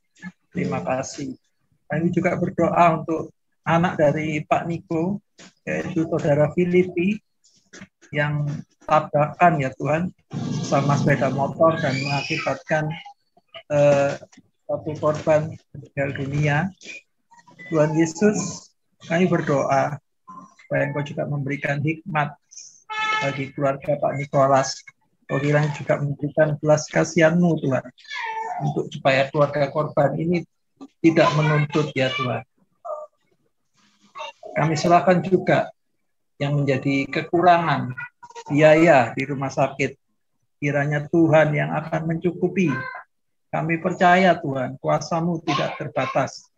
Terima kasih. Kami juga berdoa untuk anak dari Pak Niko, yaitu saudara Filipi, yang tabrakan ya Tuhan sama sepeda motor dan mengakibatkan satu korban meninggal dunia. Tuhan Yesus, kami berdoa supaya Engkau juga memberikan hikmat bagi keluarga Pak Nikolas. Kau kiranya juga memberikan belas kasihan-Mu Tuhan, untuk supaya keluarga korban ini tidak menuntut ya Tuhan. Kami serahkan juga yang menjadi kekurangan biaya di rumah sakit. Kiranya Tuhan yang akan mencukupi. Kami percaya Tuhan, kuasa-Mu tidak terbatas.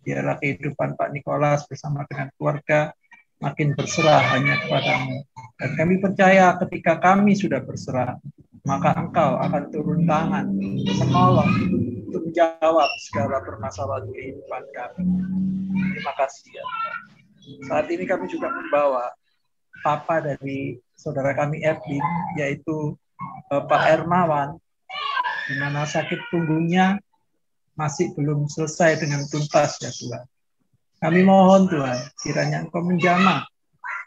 Biarlah kehidupan Pak Nikolas bersama dengan keluarga makin berserah hanya kepada-Mu. Dan kami percaya ketika kami sudah berserah, maka Engkau akan turun tangan untuk menolong, untuk menjawab segala permasalahan kehidupan kami. Terima kasih ya Tuhan. Saat ini kami juga membawa papa dari saudara kami Edwin, yaitu Pak Hermawan, di mana sakit punggungnya masih belum selesai dengan tuntas ya Tuhan. Kami mohon Tuhan, kiranya Engkau menjamah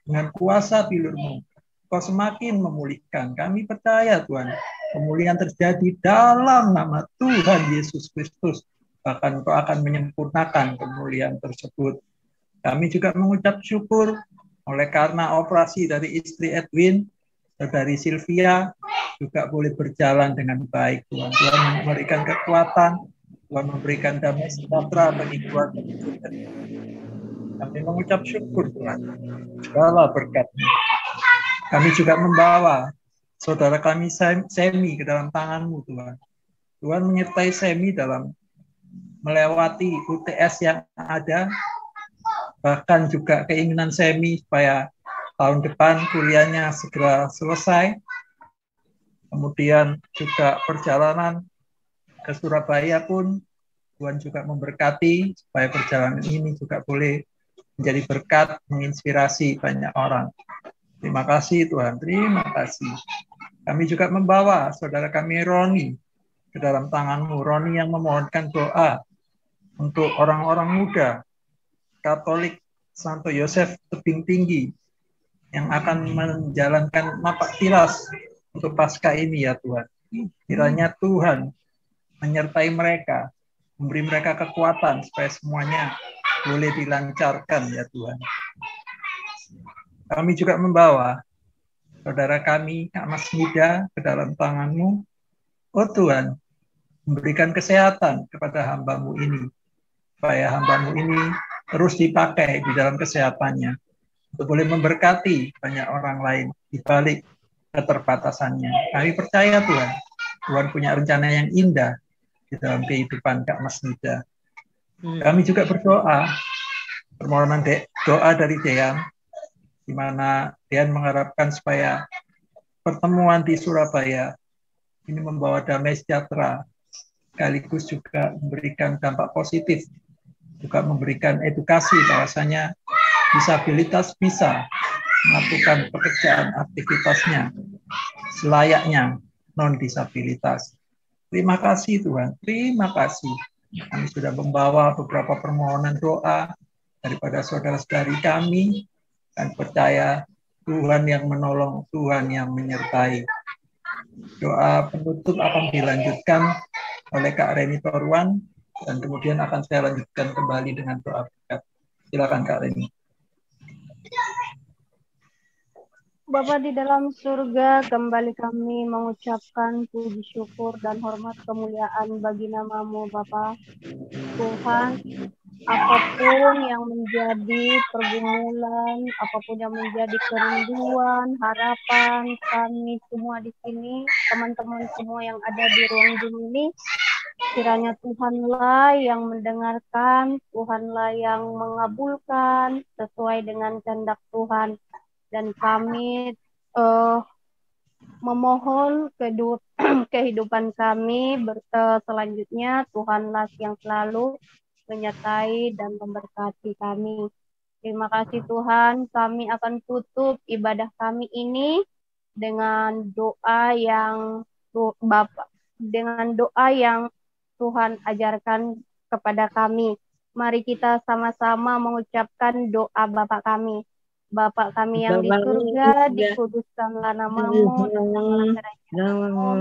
dengan kuasa pilur-Mu. Engkau semakin memulihkan. Kami percaya Tuhan, pemulihan terjadi dalam nama Tuhan Yesus Kristus. Bahkan Engkau akan menyempurnakan pemulihan tersebut. Kami juga mengucap syukur oleh karena operasi dari istri Edwin, dari Sylvia, juga boleh berjalan dengan baik. Tuhan memberikan kekuatan, Tuhan memberikan damai sejahtera bagi keluarga kita. Kami mengucap syukur Tuhan, segala berkat-Mu. Kami juga membawa saudara kami Semi ke dalam tangan-Mu Tuhan. Tuhan menyertai Semi dalam melewati UTS yang ada, bahkan juga keinginan Semi supaya tahun depan kuliahnya segera selesai. Kemudian juga perjalanan ke Surabaya pun Tuhan juga memberkati supaya perjalanan ini juga boleh menjadi berkat, menginspirasi banyak orang. Terima kasih Tuhan, terima kasih. Kami juga membawa saudara kami Roni ke dalam tangan-Mu. Roni yang memohonkan doa untuk orang-orang muda Katolik Santo Yosef Tebing Tinggi yang akan menjalankan napak tilas untuk Paskah ini ya Tuhan. Kiranya Tuhan menyertai mereka, memberi mereka kekuatan supaya semuanya boleh dilancarkan ya Tuhan. Kami juga membawa saudara kami Kak Mas Nida ke dalam tangan-Mu. Oh Tuhan, memberikan kesehatan kepada hamba-Mu ini, supaya hamba-Mu ini terus dipakai di dalam kesehatannya, untuk boleh memberkati banyak orang lain di balik keterbatasannya. Kami percaya Tuhan, Tuhan punya rencana yang indah di dalam kehidupan Kak Mas Nida. Kami juga berdoa, permohonan doa dari Dean, di mana Dean mengharapkan supaya pertemuan di Surabaya ini membawa damai sejahtera, sekaligus juga memberikan dampak positif, juga memberikan edukasi bahwasanya disabilitas bisa melakukan pekerjaan aktivitasnya selayaknya non-disabilitas. Terima kasih Tuhan, terima kasih. Kami sudah membawa beberapa permohonan doa daripada saudara-saudari kami, dan percaya Tuhan yang menolong, Tuhan yang menyertai. Doa penutup akan dilanjutkan oleh Kak Reni Torwan, dan kemudian akan saya lanjutkan kembali dengan doa berkat. Silakan Kak Reni. Bapa di dalam surga, kembali kami mengucapkan puji syukur dan hormat kemuliaan bagi nama-Mu Bapa. Tuhan, apapun yang menjadi pergumulan, apapun yang menjadi kerinduan, harapan kami semua di sini, teman-teman semua yang ada di ruang Zoom ini, kiranya Tuhanlah yang mendengarkan, Tuhanlah yang mengabulkan sesuai dengan kehendak Tuhan. Dan kami memohon kehidupan kami selanjutnya, Tuhanlah yang selalu menyertai dan memberkati kami. Terima kasih Tuhan, kami akan tutup ibadah kami ini dengan doa yang Tuhan ajarkan kepada kami. Mari kita sama-sama mengucapkan doa Bapa kami. Bapa kami yang di surga, dikuduskanlah nama-Mu, datanglah kerajaan-Mu,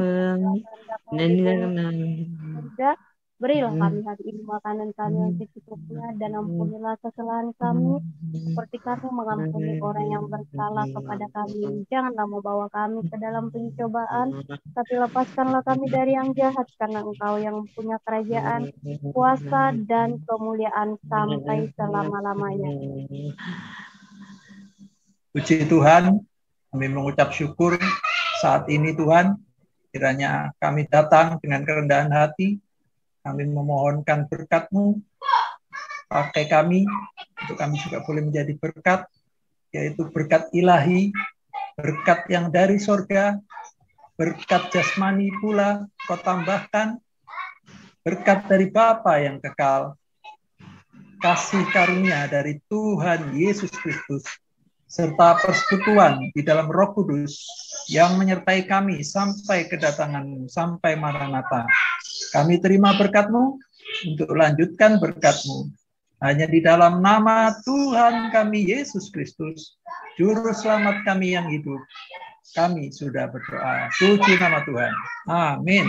Berilah kami hari ini makanan kami yang secukupnya, dan ampunilah kesalahan kami, seperti kami mengampuni orang yang bersalah kepada kami. Janganlah membawa kami ke dalam pencobaan, tapi lepaskanlah kami dari yang jahat, karena Engkau yang punya kerajaan, kuasa, dan kemuliaan sampai selama-lamanya. Puji Tuhan, kami mengucap syukur saat ini Tuhan, kiranya kami datang dengan kerendahan hati, kami memohonkan berkat-Mu, pakai kami, untuk kami juga boleh menjadi berkat, yaitu berkat ilahi, berkat yang dari sorga, berkat jasmani pula Kau tambahkan, berkat dari Bapa yang kekal, kasih karunia dari Tuhan Yesus Kristus, serta persekutuan di dalam Roh Kudus yang menyertai kami sampai kedatangan-Mu, sampai Maranatha. Kami terima berkat-Mu untuk lanjutkan berkat-Mu. Hanya di dalam nama Tuhan kami Yesus Kristus, Juru Selamat kami yang hidup, kami sudah berdoa. Puji nama Tuhan. Amin.